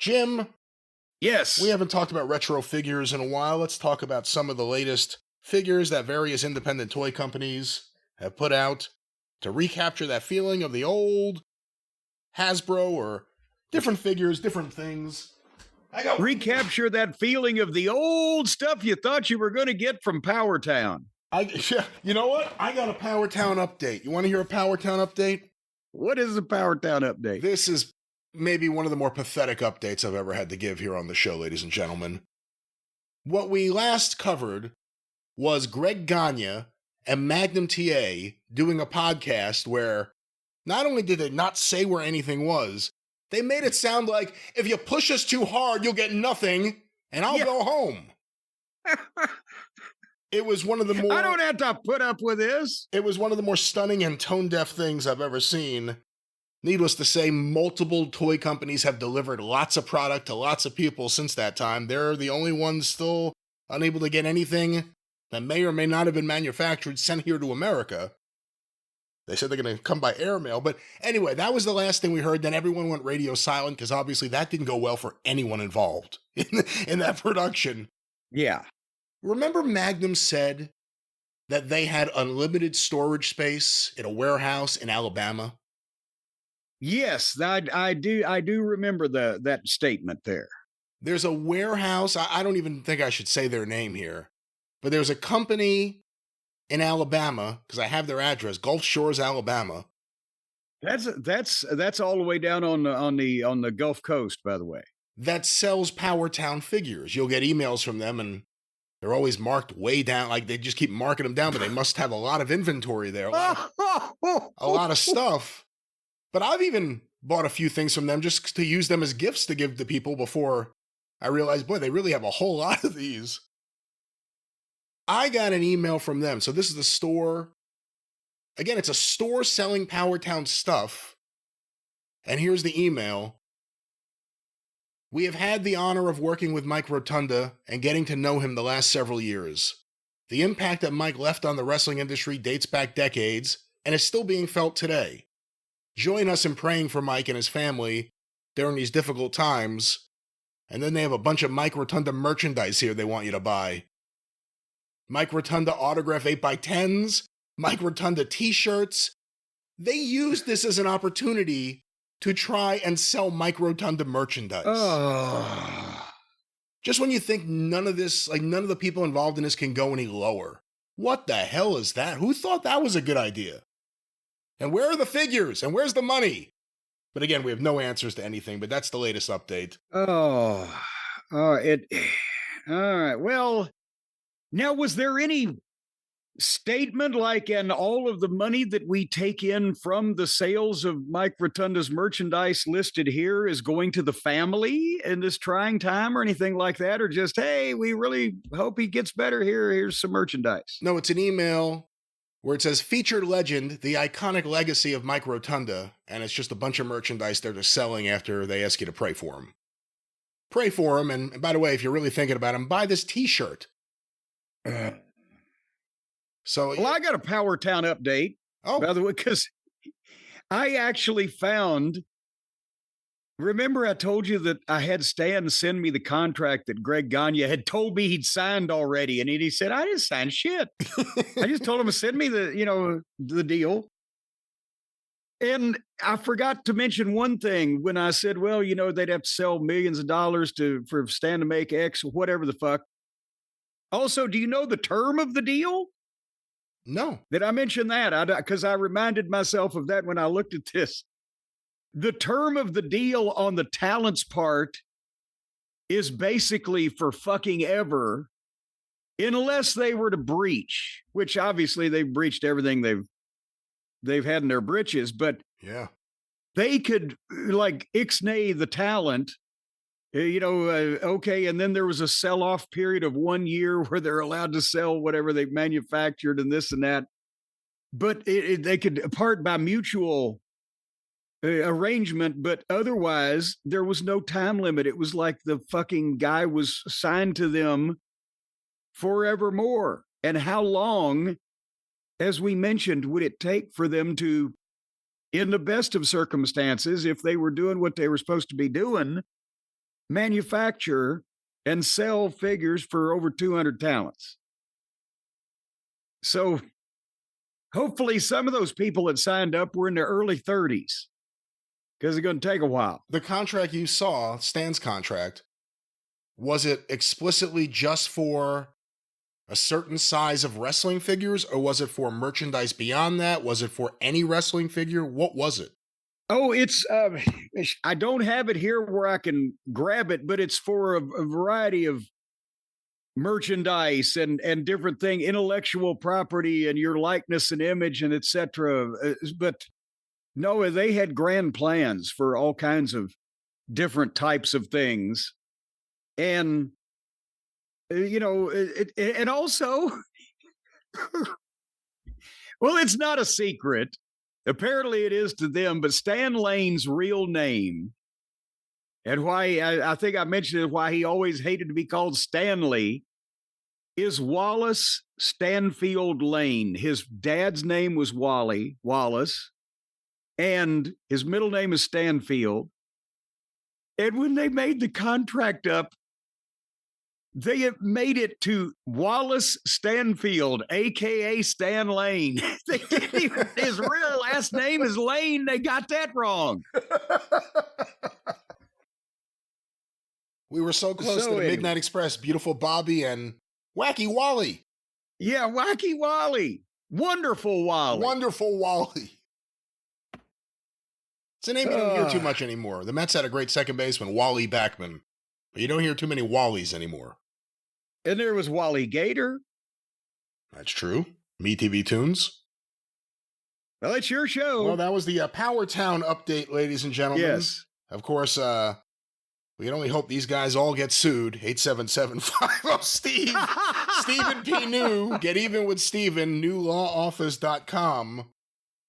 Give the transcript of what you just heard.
Jim, we Yes. haven't talked about retro figures in a while. Let's talk about some of the latest figures that various independent toy companies have put out to recapture that feeling of the old Hasbro or different figures, different things. Recapture that feeling of the old stuff you thought you were going to get from PowerTown. You know what? I got a PowerTown update. You want to hear a PowerTown update? What is the PowerTown update? This is maybe one of the more pathetic updates I've ever had to give here on the show, ladies and gentlemen. What we last covered was Greg Gagne and Magnum TA doing a podcast where not only did they not say where anything was, they made it sound like if you push us too hard, you'll get nothing, and I'll go home. It was one of the more... I don't have to put up with this. It was one of the more stunning and tone-deaf things I've ever seen. Needless to say, multiple toy companies have delivered lots of product to lots of people since that time. They're the only ones still unable to get anything that may or may not have been manufactured sent here to America. They said they're going to come by airmail. But anyway, that was the last thing we heard. Then everyone went radio silent because obviously that didn't go well for anyone involved in that production. Yeah. Remember Magnum said that they had unlimited storage space in a warehouse in Alabama? Yes, I do remember that statement there. There's a warehouse. I don't even think I should say their name here, but there's a company in Alabama, because I have their address, Gulf Shores, Alabama. That's all the way down on the Gulf Coast, by the way. That sells PowerTown figures. You'll get emails from them, and they're always marked way down. Like they just keep marking them down, but they must have a lot of inventory there, a lot of stuff. But I've even bought a few things from them just to use them as gifts to give to people before I realized, boy, they really have a whole lot of these. I got an email from them. So this is the store. Again, it's a store selling PowerTown stuff. And here's the email. We have had the honor of working with Mike Rotunda and getting to know him the last several years. The impact that Mike left on the wrestling industry dates back decades and is still being felt today. Join us in praying for Mike and his family during these difficult times. And then they have a bunch of Mike Rotunda merchandise here they want you to buy. Mike Rotunda autograph 8x10s, Mike Rotunda t-shirts. They used this as an opportunity to try and sell Mike Rotunda merchandise. Just when you think none of the people involved in this can go any lower. What the hell is that? Who thought that was a good idea? And where are the figures? And where's the money? But again, we have no answers to anything, but that's the latest update. All right. Well, now, was there any statement like, and all of the money that we take in from the sales of Mike Rotunda's merchandise listed here is going to the family in this trying time or anything like that? Or just, hey, we really hope he gets better here. Here's some merchandise. No, it's an email where it says featured legend, the iconic legacy of Mike Rotunda. And it's just a bunch of merchandise they're just selling after they ask you to pray for him. Pray for him. And by the way, if you're really thinking about him, buy this t-shirt. Well, I got a PowerTown update, by the way, because I actually found, remember I told you that I had Stan send me the contract that Greg Gagne had told me he'd signed already. And he said, I didn't sign shit. I just told him to send me the deal. And I forgot to mention one thing when I said, well, they'd have to sell millions of dollars for Stan to make X, whatever the fuck. Also, do you know the term of the deal? No. Did I mention that? Because I reminded myself of that when I looked at this. The term of the deal on the talent's part is basically for fucking ever, unless they were to breach, which obviously they've breached everything they've had in their britches. But yeah, they could like ixnay the talent. Okay, and then there was a sell-off period of 1 year where they're allowed to sell whatever they've manufactured and this and that. But they could part by mutual arrangement, but otherwise there was no time limit. It was like the fucking guy was signed to them forevermore. And how long, as we mentioned, would it take for them to, in the best of circumstances, if they were doing what they were supposed to be doing, manufacture and sell figures for over 200 talents. So hopefully some of those people that signed up were in their early 30s because it's going to take a while. The contract you saw, Stan's contract, was it explicitly just for a certain size of wrestling figures, or was it for merchandise beyond that? Was it for any wrestling figure? What was it? Oh, it's, I don't have it here where I can grab it, but it's for a variety of merchandise and different thing, intellectual property and your likeness and image and etc. But no, they had grand plans for all kinds of different types of things. And, you know, and also, well, it's not a secret. Apparently it is to them, but Stan Lane's real name, and why I think I mentioned it, why he always hated to be called Stanley, is Wallace Stanfield Lane. His dad's name was Wallace, and his middle name is Stanfield. And when they made the contract up, they have made it to Wallace Stanfield, a.k.a. Stan Lane. They didn't even, his real last name is Lane. They got that wrong. We were so close to the Midnight Express, Beautiful Bobby, and Wacky Wally. Yeah, Wacky Wally. Wonderful Wally. Wonderful Wally. It's a name you don't hear too much anymore. The Mets had a great second baseman, Wally Backman. But you don't hear too many Wallies anymore. And there was Wally Gator. That's true. MeTV Tunes. Well, it's your show. Well, that was the PowerTown update, ladies and gentlemen. Yes. Of course, we can only hope these guys all get sued. 877-50-STEVE. Stephen P. New. Get even with Stephen. NewLawOffice.com.